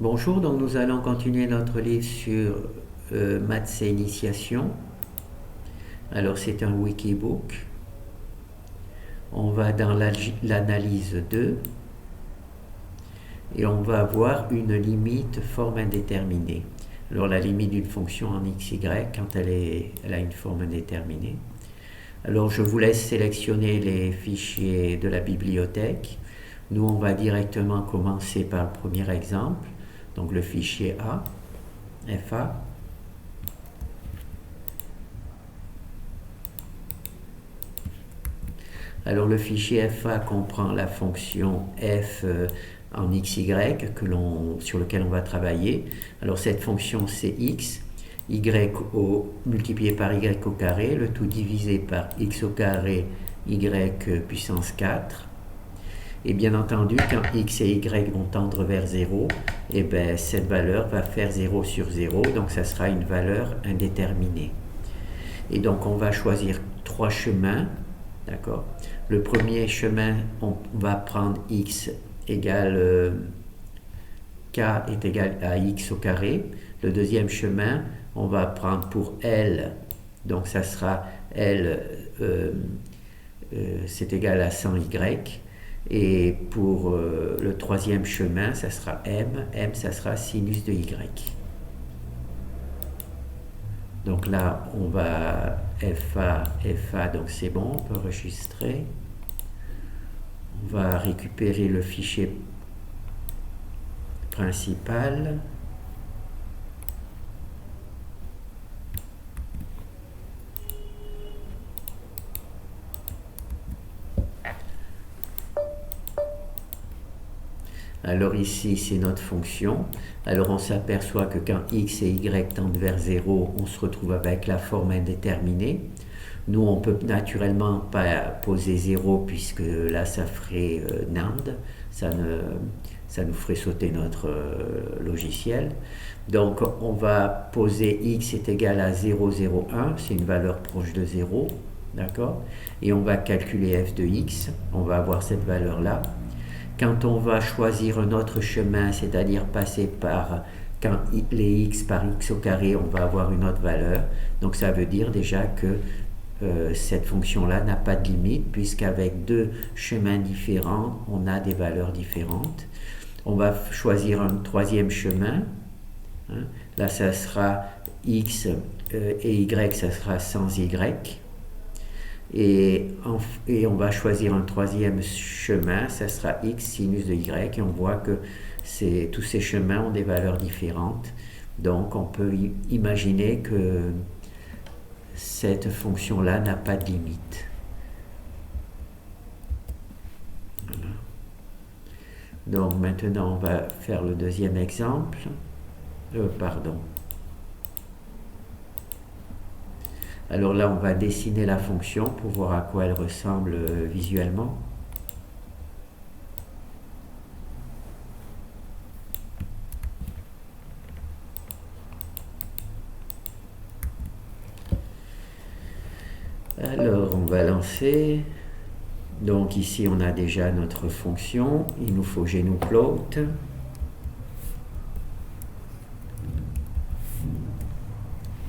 Bonjour, donc nous allons continuer notre livre sur maths et initiation. Alors c'est un wikibook. On va dans l'analyse 2 et on va avoir une limite forme indéterminée. Alors la limite d'une fonction en xy quand elle a une forme indéterminée. Alors je vous laisse sélectionner les fichiers de la bibliothèque. Nous on va directement commencer par le premier exemple, donc le fichier A, FA. Alors le fichier FA comprend la fonction f en xy sur lequel on va travailler. Alors cette fonction c'est x, multiplié par y au carré, le tout divisé par x au carré y puissance 4. Et bien entendu, quand x et y vont tendre vers 0, et bien cette valeur va faire 0 sur 0, donc ça sera une valeur indéterminée. Et donc on va choisir trois chemins, d'accord. Le premier chemin, on va prendre x égale k est égal à x au carré. Le deuxième chemin, on va prendre pour L, donc ça sera L, c'est égal à 100y. Et pour le troisième chemin, ça sera M, ça sera sinus de y. Donc là, on va FA, donc c'est bon, on peut enregistrer. On va récupérer le fichier principal. Alors ici, c'est notre fonction. Alors on s'aperçoit que quand x et y tendent vers 0, on se retrouve avec la forme indéterminée. Nous, on peut naturellement pas poser 0 puisque là, ça ferait NAND. Ça nous ferait sauter notre logiciel. Donc on va poser x est égal à 0,01, c'est une valeur proche de 0. D'accord. Et on va calculer f de x. On va avoir cette valeur-là. Quand on va choisir un autre chemin, c'est-à-dire passer par quand les x par x au carré, on va avoir une autre valeur. Donc ça veut dire déjà que cette fonction-là n'a pas de limite, puisqu'avec deux chemins différents, on a des valeurs différentes. On va choisir un troisième chemin. Hein. Là, ça sera x et y, ça sera sans y. Et on va choisir un troisième chemin, ça sera x sinus de y, et on voit que tous ces chemins ont des valeurs différentes. Donc on peut imaginer que cette fonction-là n'a pas de limite. Voilà. Donc maintenant on va faire le deuxième exemple. Pardon. Alors là, on va dessiner la fonction pour voir à quoi elle ressemble visuellement. Alors, on va lancer. Donc ici, on a déjà notre fonction. Il nous faut genouplot.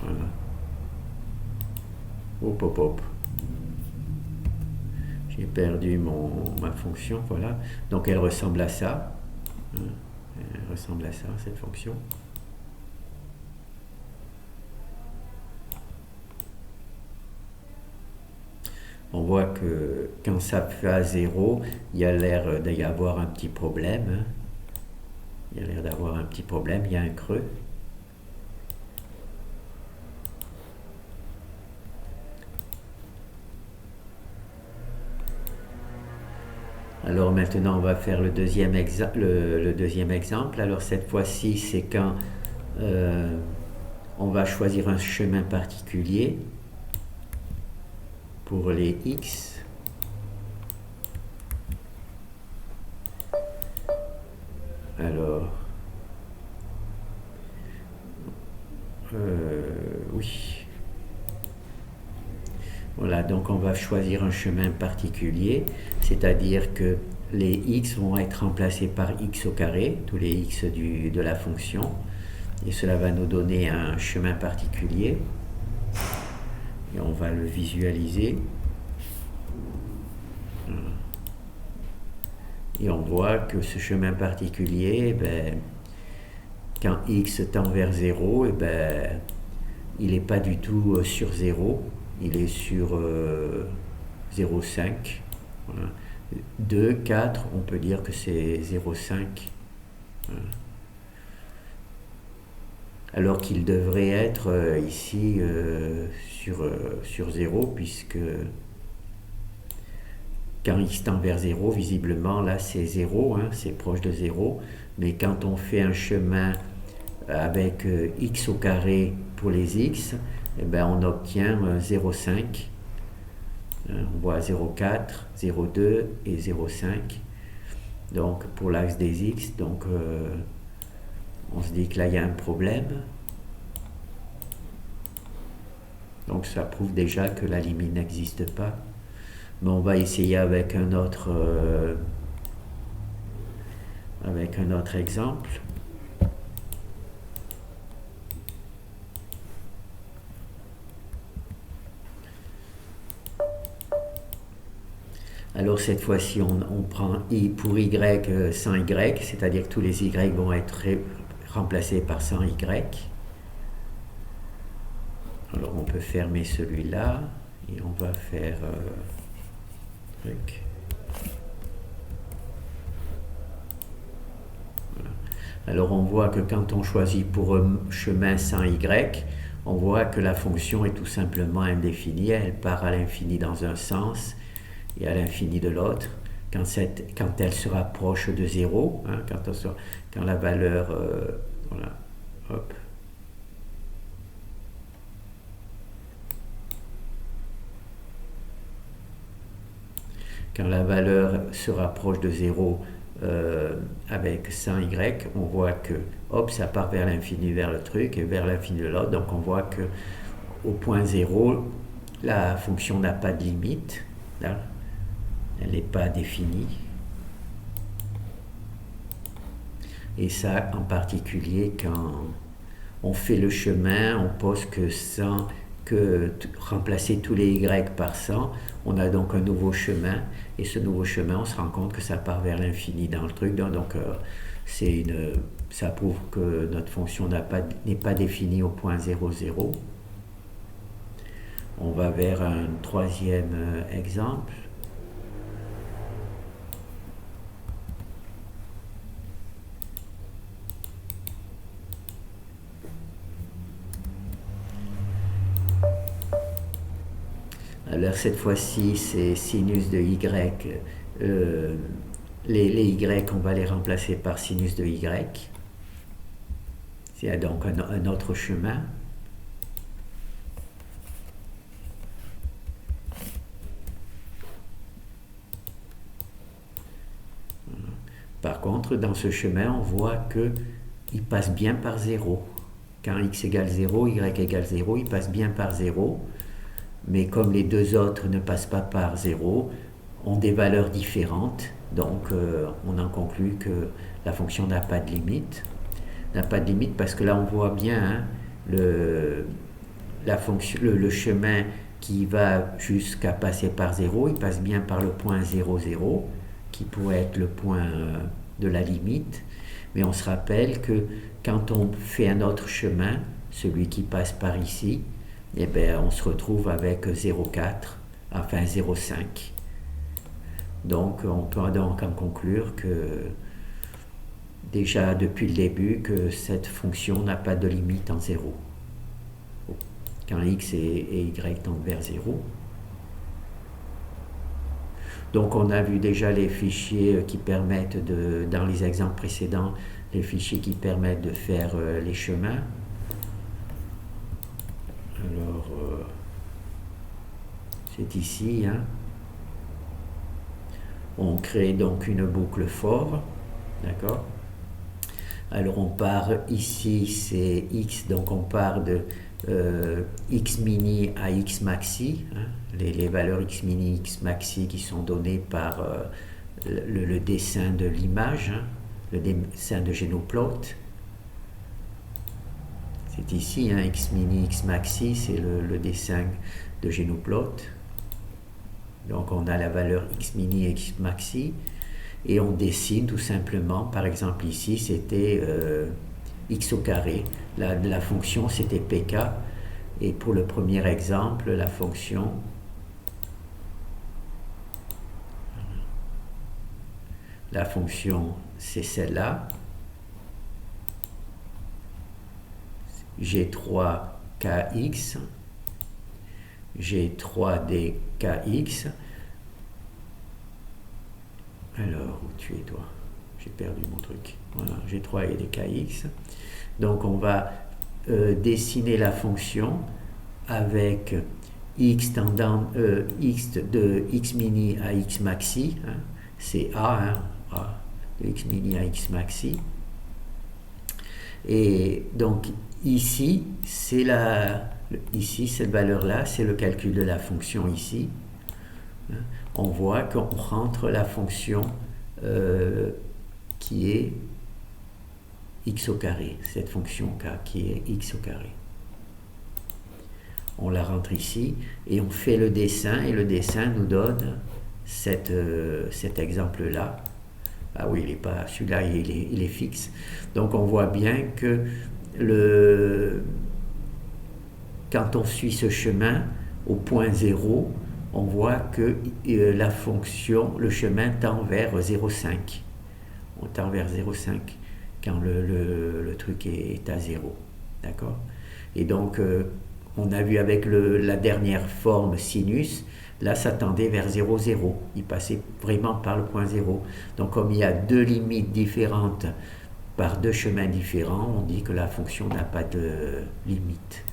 Voilà. Hop, hop, hop. J'ai perdu ma fonction, voilà. Donc elle ressemble à ça. Elle ressemble à ça, cette fonction. On voit que quand ça fait à 0, il y a l'air d'y avoir un petit problème. Il y a l'air d'avoir un petit problème, il y a un creux. Alors maintenant, on va faire le deuxième exemple. Alors cette fois-ci, c'est quand on va choisir un chemin particulier pour les x. Alors, oui. Voilà, donc on va choisir un chemin particulier, c'est-à-dire que les x vont être remplacés par x au carré, tous les x de la fonction, et cela va nous donner un chemin particulier, et on va le visualiser. Et on voit que ce chemin particulier, quand x tend vers 0, il n'est pas du tout sur 0, il est sur 0,5. Voilà. 2, 4, on peut dire que c'est 0,5. Voilà. Alors qu'il devrait être ici sur 0, puisque quand x tend vers 0, visiblement là c'est 0, hein, c'est proche de 0, mais quand on fait un chemin avec x au carré pour les x, on obtient 0,5. On voit 0,4, 0,2 et 0,5. Donc pour l'axe des x, donc on se dit que là il y a un problème. Donc ça prouve déjà que la limite n'existe pas. Mais on va essayer avec un autre exemple. Alors cette fois-ci, on prend i pour y sans y, c'est-à-dire que tous les y vont être remplacés par sans y. Alors on peut fermer celui-là et on va faire truc. Voilà. Alors on voit que quand on choisit pour un chemin sans y, on voit que la fonction est tout simplement indéfinie, elle part à l'infini dans un sens et à l'infini de l'autre. Quand elle se rapproche de 0, hein, quand la valeur voilà, hop. Quand la valeur se rapproche de 0 avec 100y, on voit que hop, ça part vers l'infini vers le truc et vers l'infini de l'autre. Donc on voit que au point 0, la fonction n'a pas de limite. Là, elle n'est pas définie. Et ça, en particulier, quand on fait le chemin, on pose que remplacer tous les y par 100, on a donc un nouveau chemin, et ce nouveau chemin, on se rend compte que ça part vers l'infini dans le truc, donc ça prouve que notre fonction n'est pas définie au point 0, 0. On va vers un troisième exemple. Alors cette fois-ci, c'est sinus de y. Les y, on va les remplacer par sinus de y. C'est donc un autre chemin. Par contre, dans ce chemin, on voit qu'il passe bien par 0. Quand x égale 0, y égale 0, il passe bien par 0. Mais comme les deux autres ne passent pas par 0, ont des valeurs différentes, donc on en conclut que la fonction n'a pas de limite. N'a pas de limite parce que là on voit bien le chemin qui va jusqu'à passer par 0, il passe bien par le point 0, 0, qui pourrait être le point de la limite. Mais on se rappelle que quand on fait un autre chemin, celui qui passe par ici, on se retrouve avec 0,4, enfin 0,5. Donc on peut donc en conclure que déjà depuis le début que cette fonction n'a pas de limite en 0. Quand x et y tendent vers 0. Donc on a vu déjà les fichiers qui permettent dans les exemples précédents, les fichiers qui permettent de faire les chemins. Alors, c'est ici, hein. On crée donc une boucle for, d'accord. Alors on part ici, c'est x, donc on part de x mini à x maxi, hein, les valeurs x mini, x maxi qui sont données par le dessin de l'image, hein, le dessin de Genoplot. C'est ici, hein, X mini, X maxi, c'est le dessin de Genoplot. Donc on a la valeur X mini et X maxi, et on dessine tout simplement, par exemple ici c'était X au carré, la fonction c'était pk, et pour le premier exemple, la fonction c'est celle-là, G3kx, G3dkx. Alors, où tu es toi? J'ai perdu mon truc. Voilà, G3 et dkx. Donc on va dessiner la fonction avec x tendant x de x mini à x maxi, hein, c'est a, hein, a de x mini à x maxi. Et donc ici, ici cette valeur-là, c'est le calcul de la fonction ici. On voit qu'on rentre la fonction qui est x au carré, cette fonction k qui est x au carré. On la rentre ici et on fait le dessin, et le dessin nous donne cet exemple-là. Ah oui, il est pas, celui-là il est fixe. Donc on voit bien que quand on suit ce chemin au point 0, on voit que la fonction, le chemin tend vers 0,5. On tend vers 0,5 quand le truc est à 0. D'accord? Et donc, on a vu avec la dernière forme sinus, là, ça tendait vers 0,0. Il passait vraiment par le point 0. Donc, comme il y a deux limites différentes par deux chemins différents, on dit que la fonction n'a pas de limite.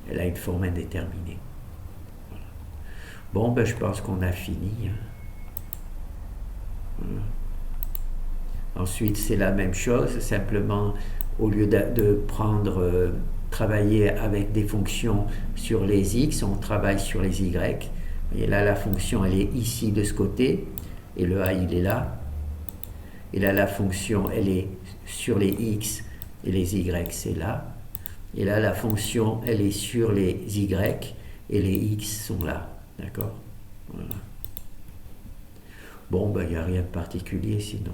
Elle a une forme indéterminée. Voilà. Bon, ben, je pense qu'on a fini. Voilà. Ensuite, c'est la même chose, simplement, au lieu de travailler avec des fonctions sur les x, on travaille sur les y. Et là, la fonction, elle est ici de ce côté, et le a, il est là. Et là, la fonction, elle est sur les x, et les y, c'est là. Et là, la fonction, elle est sur les y, et les x sont là. D'accord? Voilà. Bon, ben, il n'y a rien de particulier sinon.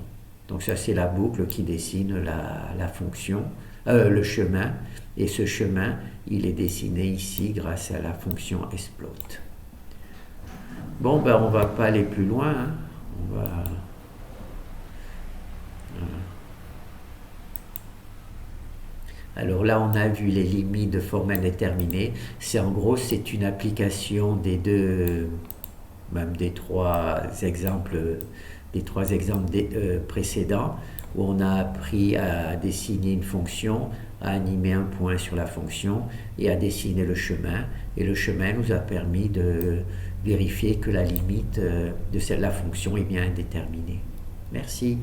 Donc ça, c'est la boucle qui dessine la fonction, le chemin. Et ce chemin, il est dessiné ici grâce à la fonction splot. Bon, ben, on ne va pas aller plus loin. Hein. On va... Alors là, on a vu les limites de forme indéterminée. En gros, c'est une application des trois exemples précédents, où on a appris à dessiner une fonction, à animer un point sur la fonction et à dessiner le chemin. Et le chemin nous a permis de vérifier que la limite de la fonction est bien indéterminée. Merci.